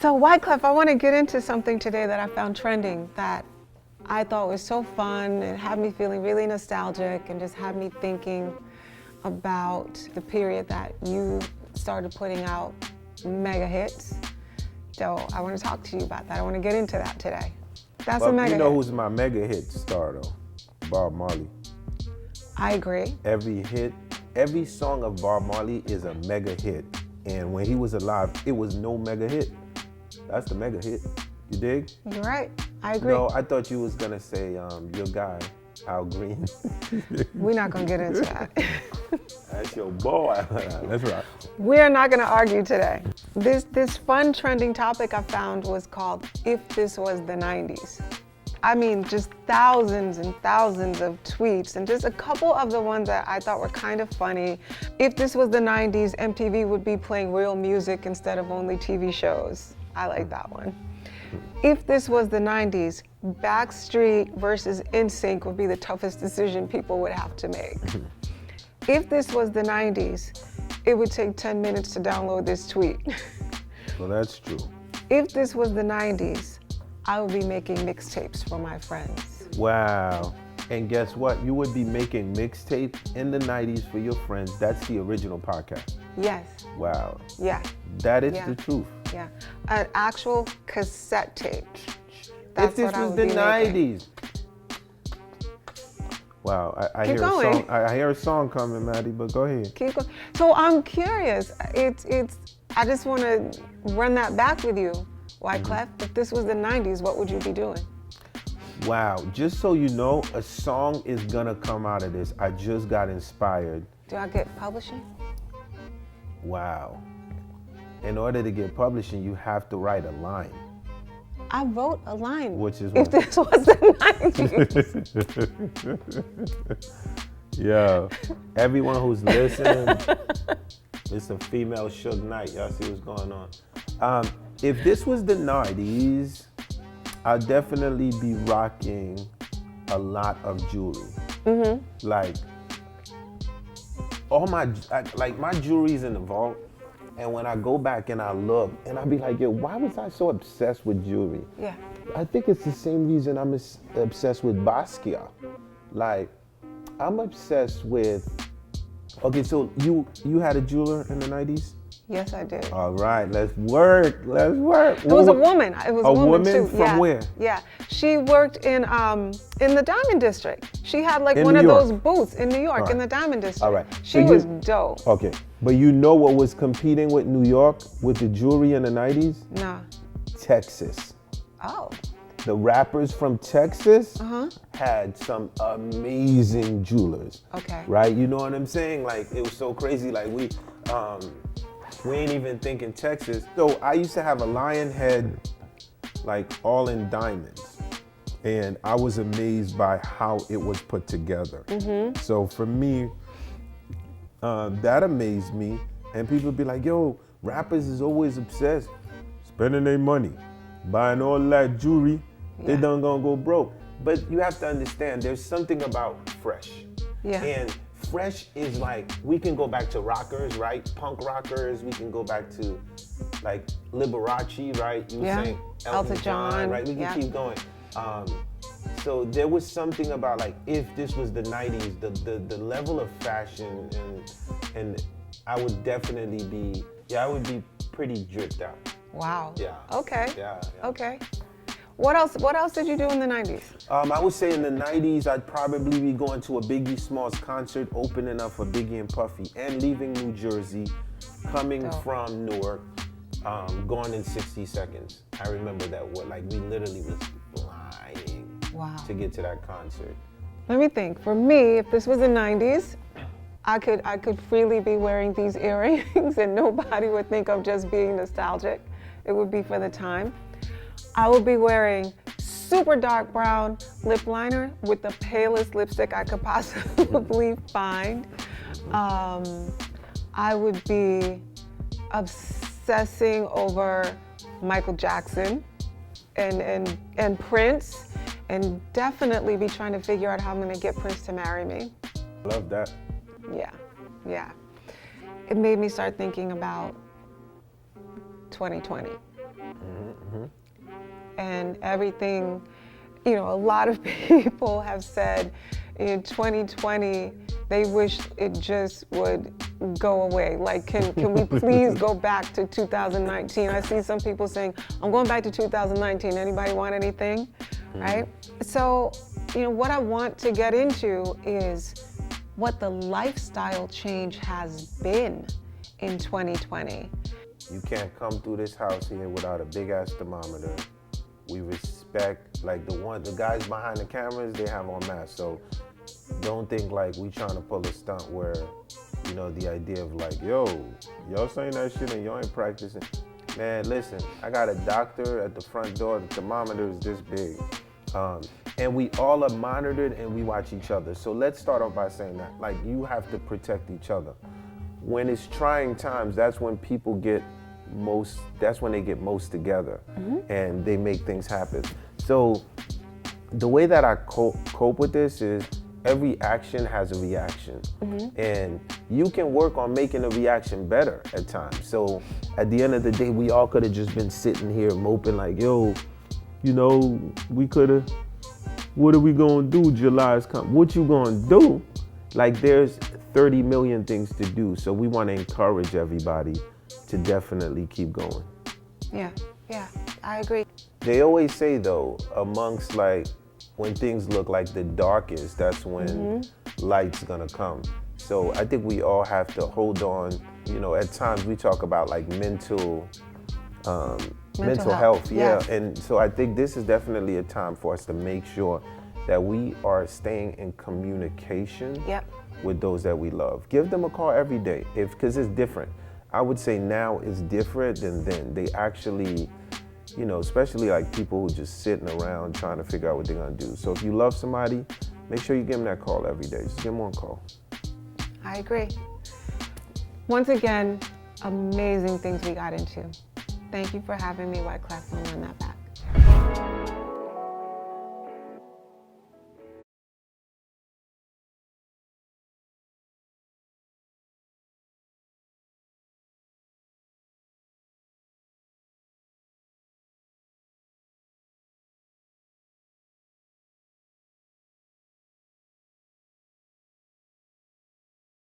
So Wyclef, I want to get into something today that I found trending that I thought was so fun. It had me feeling really nostalgic and just had me thinking about the period that you started putting out mega hits. So I want to talk to you about that. I want to get into that today. That's a mega hit. You know who's my mega hit star though? Bob Marley. I agree. Every song of Bob Marley is a mega hit. And when he was alive, it was no mega hit. That's the mega hit. You dig? You're right. I agree. No, I thought you was gonna say your guy, Al Green. We're not gonna get into that. That's your boy. That's right. We're not gonna argue today. This fun trending topic I found was called "If This Was the 90s." I mean, just thousands and thousands of tweets, and just a couple of the ones that I thought were kind of funny. If this was the 90s, MTV would be playing real music instead of only TV shows. I like that one. If this was the 90s, Backstreet versus NSYNC would be the toughest decision people would have to make. If this was the 90s, it would take 10 minutes to download this tweet. Well, that's true. If this was the 90s, I would be making mixtapes for my friends. Wow. And guess what? You would be making mixtape in the 90s for your friends. That's the original podcast. Yes. Wow. Yeah. That is the truth. Yeah. An actual cassette tape. If this was the 90s. Wow. I hear going. a song. I hear a song coming, Maddie, but go ahead. Keep going. So I'm curious. I just want to run that back with you. Wyclef, if this was the 90s, what would you be doing? Wow, just so you know, a song is gonna come out of this. I just got inspired. Do I get publishing? Wow. In order to get publishing, you have to write a line. I wrote a line. Which is if what? This was the 90s. Yeah, everyone who's listening, it's a female Suge Knight. Y'all see what's going on. If this was the 90s, I'd definitely be rocking a lot of jewelry. Mm-hmm. Like, my jewelry's in the vault, and when I go back and I look, and I'll be like, yo, why was I so obsessed with jewelry? Yeah. I think it's the same reason I'm obsessed with Basquiat. Like, I'm obsessed with, okay, so you had a jeweler in the 90s? Yes, I did. All right, let's work. It was a woman. It was a woman too. From where? Yeah, she worked in the Diamond District. She had like in one New of York. those booths in New York in the Diamond District. All right. She was dope. Okay, but you know what was competing with New York with the jewelry in the 90s? Nah. Texas. Oh. The rappers from Texas had some amazing jewelers. Okay. Right? You know what I'm saying? Like, it was so crazy. Like, we ain't even thinking Texas. So I used to have a lion head, like all in diamonds. And I was amazed by how it was put together. Mm-hmm. So for me, that amazed me. And people be like, yo, rappers is always obsessed, spending their money, buying all that jewelry. They done gonna go broke. But you have to understand, there's something about fresh. Yeah. And fresh is like, we can go back to rockers, right? Punk rockers. We can go back to like Liberace, right? You were saying Elton John, right? We can keep going. So there was something about like, if this was the 90s, the level of fashion and I would definitely be, I would be pretty dripped out. Wow. Yeah. Okay. Yeah. Okay. What else did you do in the 90s? I would say in the 90s, I'd probably be going to a Biggie Smalls concert, opening up for Biggie and Puffy, and leaving New Jersey, coming from Newark, going in 60 seconds. I remember that we literally was flying to get to that concert. Let me think. For me, if this was the 90s, I could freely be wearing these earrings and nobody would think I'm just being nostalgic. It would be for the time. I would be wearing super dark brown lip liner with the palest lipstick I could possibly find. I would be obsessing over Michael Jackson and Prince, and definitely be trying to figure out how I'm gonna get Prince to marry me. Love that. Yeah. It made me start thinking about 2020. And everything, you know, a lot of people have said in 2020, they wish it just would go away. Like, can we please go back to 2019? I see some people saying, I'm going back to 2019. Anybody want anything? Right? So, you know, what I want to get into is what the lifestyle change has been in 2020. You can't come through this house here without a big ass thermometer. We respect, like the guys behind the cameras, they have on masks. So don't think like we trying to pull a stunt where, you know, the idea of like, yo, y'all saying that shit and y'all ain't practicing. Man, listen, I got a doctor at the front door, the thermometer is this big. And we all are monitored and we watch each other. So let's start off by saying that, like, you have to protect each other. When it's trying times, that's when people get most, that's when they get most together and they make things happen. So the way that I cope with this is every action has a reaction. And you can work on making a reaction better at times. So at the end of the day, we all could have just been sitting here moping like, yo, you know, we could have, what are we gonna do? July's come. What you gonna do? Like, there's 30 million things to do. So we want to encourage everybody to definitely keep going. Yeah, I agree. They always say though, amongst like, when things look like the darkest, that's when light's gonna come. So I think we all have to hold on. You know, at times we talk about like mental health. Yeah. And so I think this is definitely a time for us to make sure that we are staying in communication with those that we love. Give them a call every day, because it's different. I would say now is different than then. They actually, you know, especially like people who just sitting around trying to figure out what they're gonna do. So if you love somebody, make sure you give them that call every day. Just give them one call. I agree. Once again, amazing things we got into. Thank you for having me, White Class, on That Back.